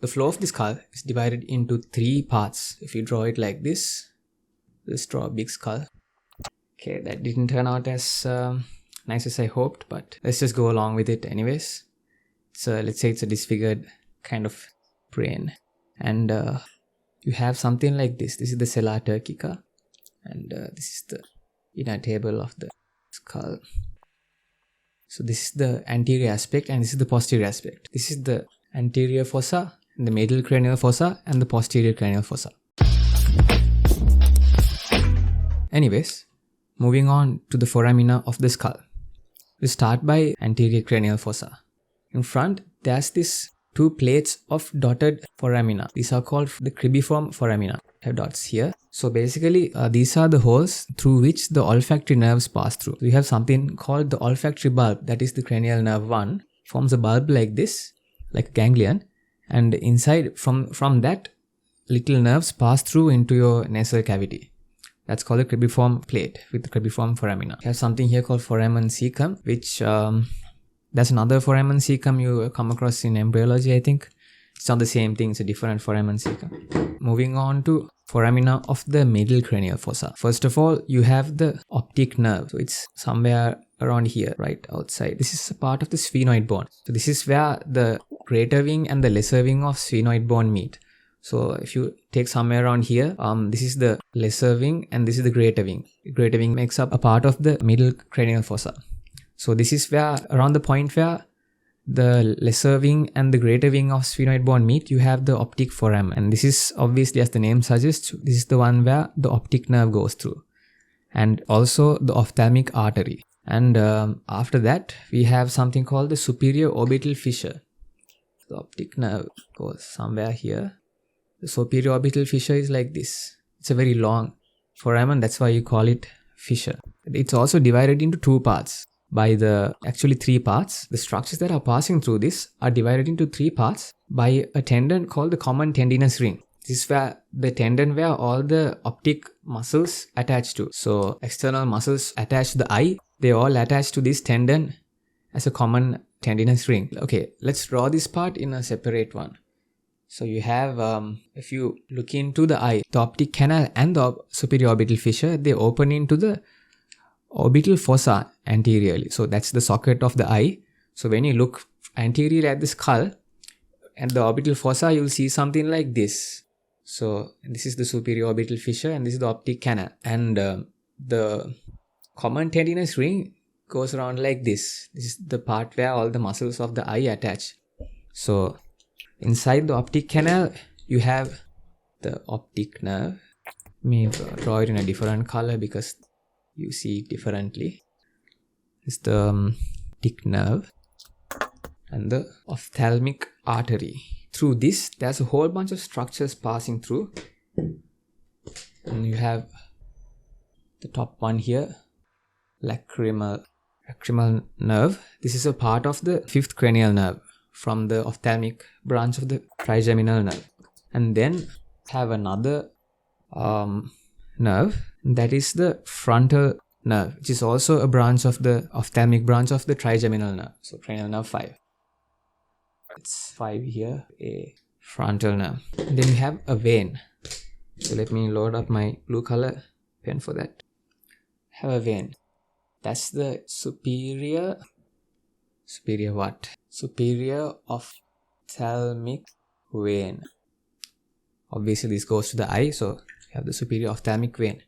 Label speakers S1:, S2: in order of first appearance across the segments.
S1: the floor of the skull is divided into 3 parts. If you draw it like this, let's draw a big skull. Okay, that didn't turn out as nice as I hoped, but let's just go along with it anyways. So let's say it's a disfigured kind of brain, and you have something like this. This is the sella turcica, and this is the inner table of the skull. So this is the anterior aspect and this is the posterior aspect. This is the anterior fossa, and the medial cranial fossa, and the posterior cranial fossa. Anyways, moving on to the foramina of the skull. We start by anterior cranial fossa. In front, there's this 2 plates of dotted foramina. These are called the 𝗰𝗶𝗶𝗶𝗀 foramina. I have dots here. So basically, these are the holes through which the olfactory nerves pass through. We have something called the olfactory bulb, that is the cranial nerve 1, forms a bulb like this, like a ganglion, and inside from that, little nerves pass through into your nasal cavity. That's called a 𝗰𝗶𝗶𝗶 plate with the 𝗰𝗶𝗶𝗶 foramina. We have something here called Foramen cecum, which that's another Foramen cecum you come across in embryology, I think. It's not the same thing, it's a different Foramen cecum. Moving on to foramina of the medial cranial fossa. First of all, you have the optic nerve. So it's somewhere around here, right outside. This is a part of the sphenoid bone. So this is where the greater wing and the lesser wing of sphenoid bone meet. So if you take somewhere around here, this is the lesser wing and this is the greater wing. The greater wing makes up a part of the middle cranial fossa. So this is where, around the point where the lesser wing and the greater wing of sphenoid bone meet, you have the optic foramen. And this is obviously, as the name suggests, this is the one where the optic nerve goes through. And also the ophthalmic artery. And after that, we have something called the superior orbital fissure. The optic nerve goes somewhere here. The superior orbital fissure is like this. It's a very long foramen, that's why you call it fissure. It's also divided into 2 parts. Actually 3 parts. The structures that are passing through this are divided into 3 parts by a tendon called the common tendinous ring. This is where the tendon where all the optic muscles attach to. So external muscles attach to the eye, they all attach to this tendon as a common tendinous ring. Okay, let's draw this part in a separate one. So you have, if you look into the eye, the optic canal and the superior orbital fissure, they open into the orbital fossa anteriorly. So that's the socket of the eye. So when you look anteriorly at the skull and the orbital fossa, you'll see something like this. So this is the superior orbital fissure and this is the optic canal. And the common tendinous ring goes around like this. This is the part where all the muscles of the eye attach. So inside the optic canal, you have the optic nerve. Let me draw it in a different color because you see it differently. It's the optic nerve and the ophthalmic artery. Through this, there's a whole bunch of structures passing through. And you have the top one here, lacrimal nerve. This is a part of the 5th cranial nerve from the ophthalmic branch of the trigeminal nerve. And then have another nerve, that is the frontal nerve, which is also a branch of the ophthalmic branch of the trigeminal nerve. So cranial nerve 5. It's 5 here, a frontal nerve. And then we have a vein. So let me load up my blue color pen for that. Have a vein. That's the superior what? Superior ophthalmic vein. Obviously this goes to the eye, so you have the superior ophthalmic vein.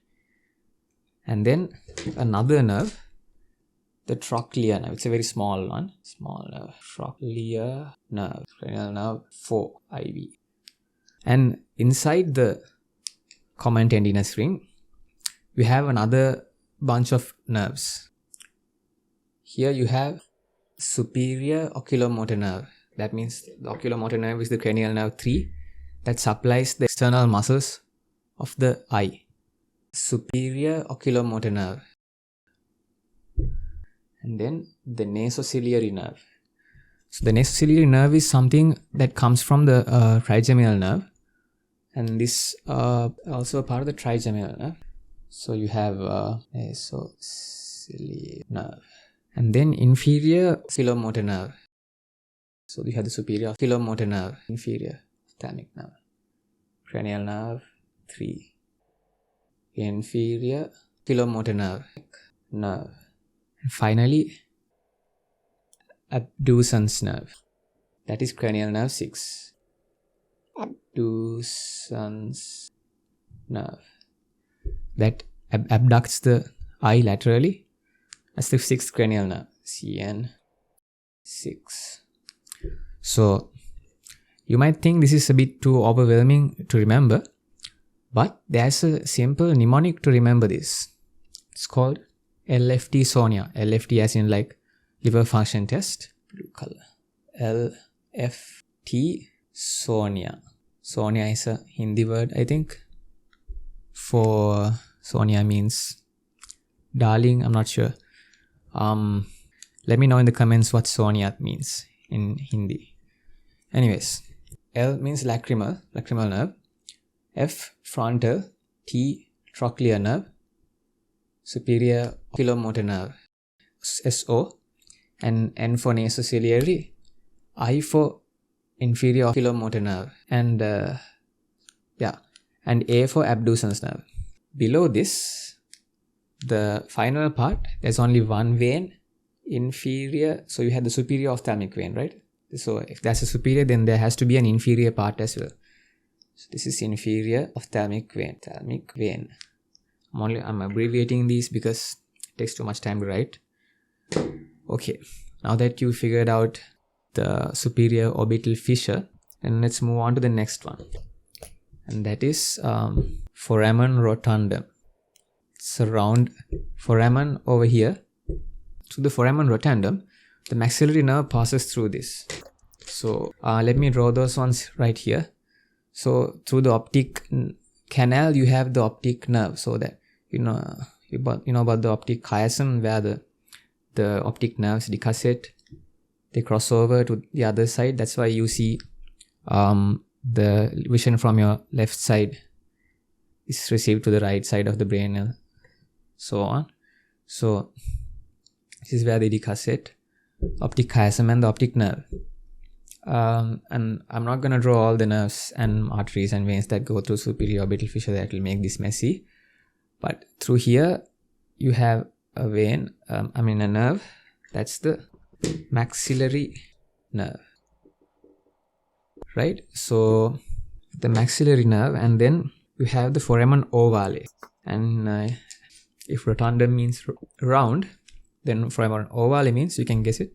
S1: And then another nerve, the trochlear nerve. It's a very small one. Small nerve. Trochlear nerve. Cranial nerve 4, IV. And inside the common tendinous ring, we have another bunch of nerves. Here you have superior oculomotor nerve. That means the oculomotor nerve is the cranial nerve 3 that supplies the external muscles of the eye. Superior oculomotor nerve. And then the nasociliary nerve. So the nasociliary nerve is something that comes from the trigeminal nerve, and this also a part of the trigeminal nerve. So you have nasociliary nerve. And then inferior oculomotor nerve. So you have the superior oculomotor nerve, inferior. ophthalmic nerve. Cranial nerve 3. Inferior oculomotor nerve. And finally, abducens nerve. That is cranial nerve 6. Abducens nerve. That abducts the eye laterally. That's the 6th cranial nerve. CN6. So, you might think this is a bit too overwhelming to remember, but there's a simple mnemonic to remember this. It's called LFT SONIA. LFT as in like liver function test. Blue color. LFT SONIA. SONIA is a Hindi word, I think. For SONIA means darling, I'm not sure. Let me know in the comments what SONIA means in Hindi. Anyways, L means lacrimal nerve. F, frontal. T, trochlear nerve. Superior oculomotor nerve, SO. And N for nasociliary. I for inferior oculomotor nerve. And and A for abducens nerve. Below this, the final part, there's only one vein, inferior. So you have the superior ophthalmic vein, right? So if that's a superior, then there has to be an inferior part as well. So this is inferior ophthalmic vein. I'm abbreviating these because it takes too much time to write. Okay, now that you figured out the superior orbital fissure, then let's move on to the next one. And that is Foramen Rotundum. It's a round foramen over here. Through the Foramen Rotundum, the maxillary nerve passes through this. So let me draw those ones right here. So through the optic canal, you have the optic nerve. So that you know about the optic chiasm, where the optic nerves decussate, they cross over to the other side. That's why you see the vision from your left side is received to the right side of the brain and so on. So this is where they decussate, optic chiasm and the optic nerve. And I'm not going to draw all the nerves and arteries and veins that go through superior orbital fissure. That will make this messy. But through here, you have a vein, a nerve. That's the maxillary nerve. Right? So, the maxillary nerve, and then you have the foramen ovale. And if rotundum means round, then foramen ovale means, you can guess it,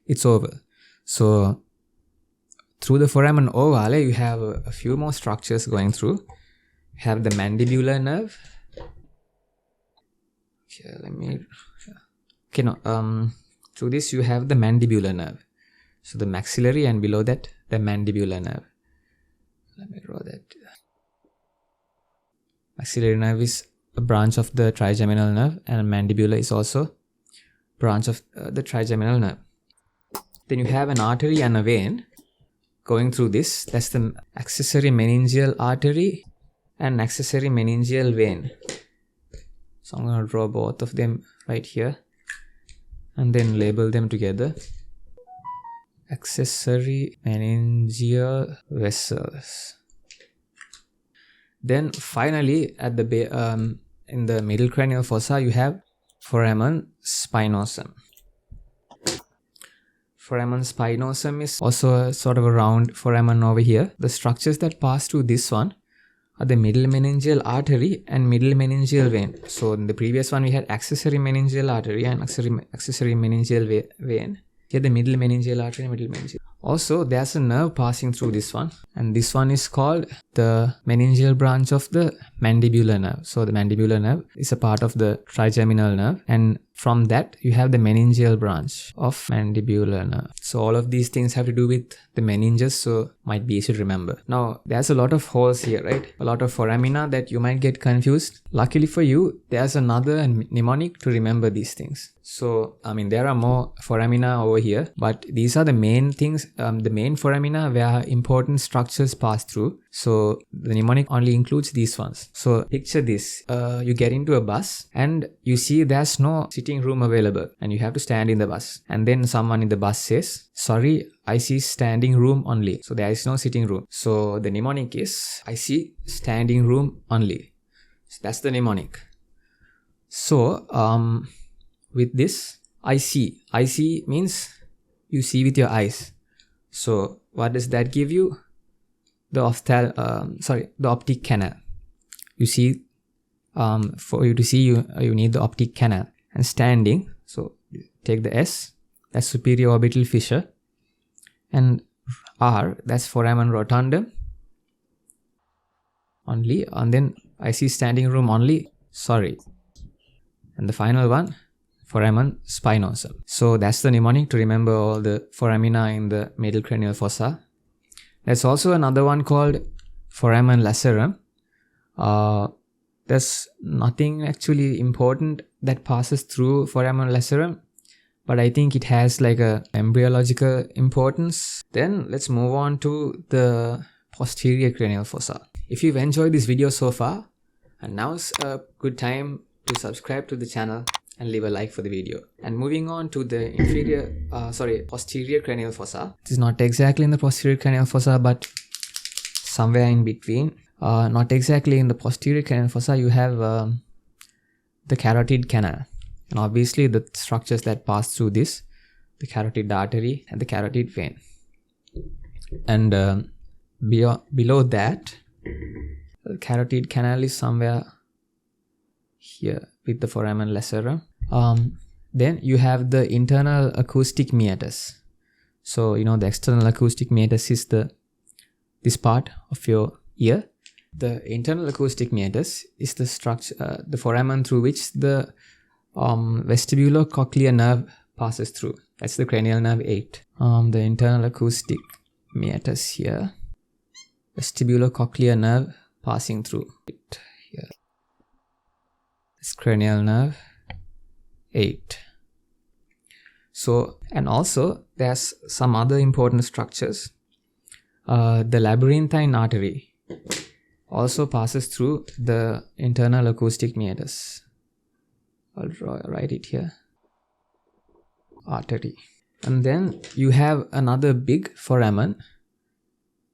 S1: it's oval. So, through the foramen ovale, you have a few more structures going through. You have the mandibular nerve. Through this you have the mandibular nerve. So the maxillary, and below that the mandibular nerve. Let me draw that. Maxillary nerve is a branch of the trigeminal nerve, and mandibular is also branch of the trigeminal nerve. Then you have an artery and a vein going through this. That's the accessory meningeal artery and accessory meningeal vein. So I'm going to draw both of them right here and then label them together. Accessory meningeal vessels. Then finally, at the in the middle cranial fossa, you have foramen spinosum. Foramen spinosum is also a sort of a round foramen over here. The structures that pass through this one are the middle meningeal artery and middle meningeal vein. So in the previous one we had accessory meningeal artery and accessory meningeal vein. Here the middle meningeal artery and middle meningeal. Also there's a nerve passing through this one, and this one is called the meningeal branch of the mandibular nerve. So the mandibular nerve is a part of the trigeminal nerve, and from that you have the meningeal branch of mandibular nerve. So all of these things have to do with the meninges, so might be easy to remember. Now there's a lot of holes here, right? A lot of foramina that you might get confused. Luckily for you, there's another mnemonic to remember these things. So there are more foramina over here, but these are the main things, the main foramina where important structures pass through. So the mnemonic only includes these ones. So picture this, you get into a bus and you see there's no sitting room available and you have to stand in the bus. And then someone in the bus says, sorry, I see standing room only. So there is no sitting room. So the mnemonic is, I see standing room only. So that's the mnemonic. So with this, I see means you see with your eyes. So what does that give you? The optic canal. You see, for you to see, you need the optic canal. And standing, so take the S, that's superior orbital fissure, and R, that's foramen rotundum only, and then I see standing room only, sorry. And the final one, Foramen Spinosum. So that's the mnemonic to remember all the foramina in the middle cranial fossa. There's also another one called Foramen lacerum. There's nothing actually important that passes through Foramen lacerum, but I think it has like a embryological importance. Then let's move on to the posterior cranial fossa. If you've enjoyed this video so far, and now's a good time to subscribe to the channel and leave a like for the video. And moving on to the posterior cranial fossa. This is not exactly in the posterior cranial fossa, but somewhere in between. Not exactly in the posterior cranial fossa, you have the carotid canal. And obviously the structures that pass through this, the carotid artery and the carotid vein. And below that, the carotid canal is somewhere here with the foramen lacerum. Then you have the internal acoustic meatus. So you know the external acoustic meatus is this part of your ear. The internal acoustic meatus is the structure, the foramen through which the vestibulocochlear nerve passes through. That's the cranial nerve 8. The internal acoustic meatus here, vestibulocochlear nerve passing through it here. It's cranial nerve 8. So, and also there's some other important structures. The labyrinthine artery also passes through the internal acoustic meatus. I'll write it here. Artery. And then you have another big foramen,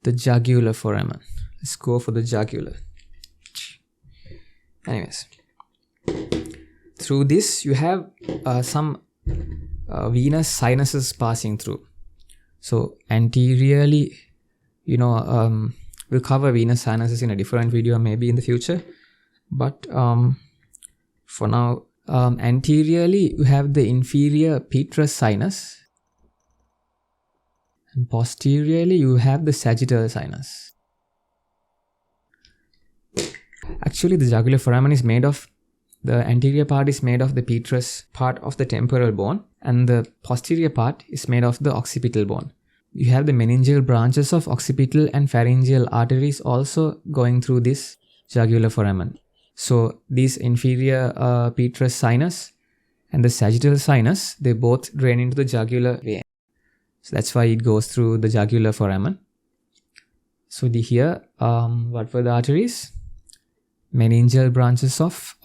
S1: the jugular foramen. Let's go for the jugular. Anyways, through this you have some venous sinuses passing through. So anteriorly, you know, we'll cover venous sinuses in a different video maybe in the future, but for now, anteriorly you have the inferior petrous sinus, and posteriorly you have the sagittal sinus. Actually, the jugular foramen is made of, the anterior part is made of the petrous part of the temporal bone, and the posterior part is made of the occipital bone. You have the meningeal branches of occipital and pharyngeal arteries also going through this jugular foramen. So these inferior petrous sinus and the sagittal sinus, they both drain into the jugular vein. So that's why it goes through the jugular foramen. So here, what were the arteries? Meningeal branches of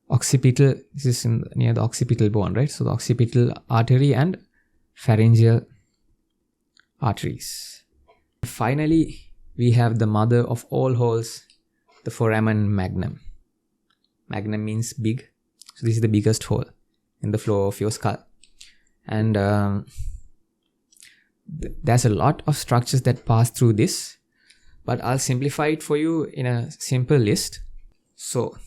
S1: occipital, this is near the occipital bone, right? So the occipital artery and pharyngeal arteries. Finally, we have the mother of all holes, the foramen magnum. Magnum means big. So this is the biggest hole in the floor of your skull. And there's a lot of structures that pass through this, but I'll simplify it for you in a simple list. So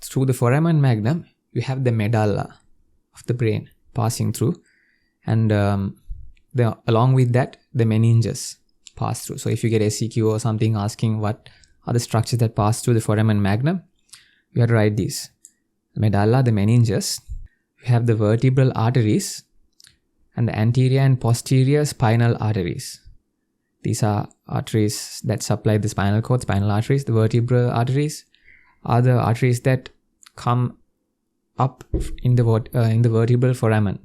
S1: through the foramen magnum, you have the medulla of the brain passing through, and along with that, the meninges pass through. So if you get SCQ or something asking what are the structures that pass through the foramen magnum, you have to write these. The medulla, the meninges, you have the vertebral arteries, and the anterior and posterior spinal arteries. These are arteries that supply the spinal cord, spinal arteries. The vertebral arteries are the arteries that come up in the vertebral foramen.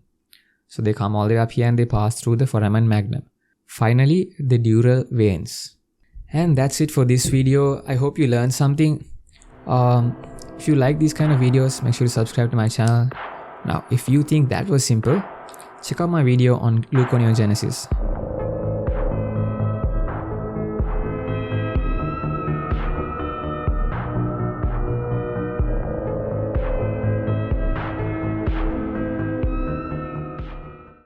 S1: So they come all the way up here and they pass through the foramen magnum. Finally, the dural veins. And that's it for this video. I hope you learned something. If you like these kind of videos, make sure to subscribe to my channel. Now, if you think that was simple, check out my video on gluconeogenesis.